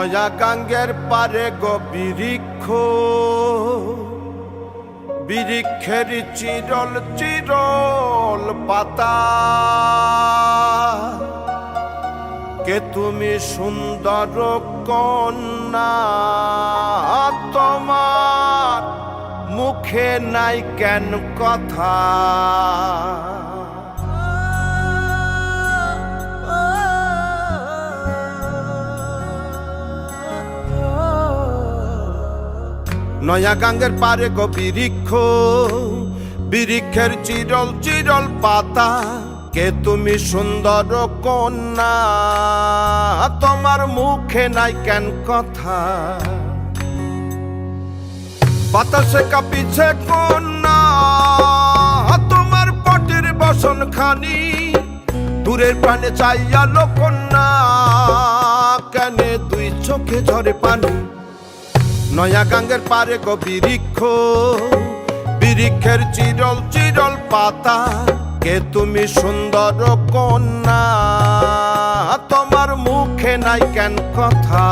নয়া গাঙ্গের পারে গো বৃক্ষ, বৃক্ষের চিরল চিরল পাতা, কে তুমি সুন্দর কন্যা, তোমার মুখে নাই কেন কথা। নয়া গাঙ্গের পারে গো বৃক্ষ, বৃক্ষের চিরল চিরল পাতা, কে তুমি সুন্দর কন্যা, তোমার মুখে নাই কেন কথা। বাতাসে কাঁপিছে কন্যা, তোমার পটির বসন খানি, দূরের প্রাণে চাইয়ালো কন্যা, কেনে দুই চোখে ঝরে পানি। নয়া গাঙ্গের পারে গো বৃক্ষ, বৃক্ষের চিরল চিরল পাতা, কে তুমি সুন্দর কন্যা, তোমার মুখে নাই কেন কথা।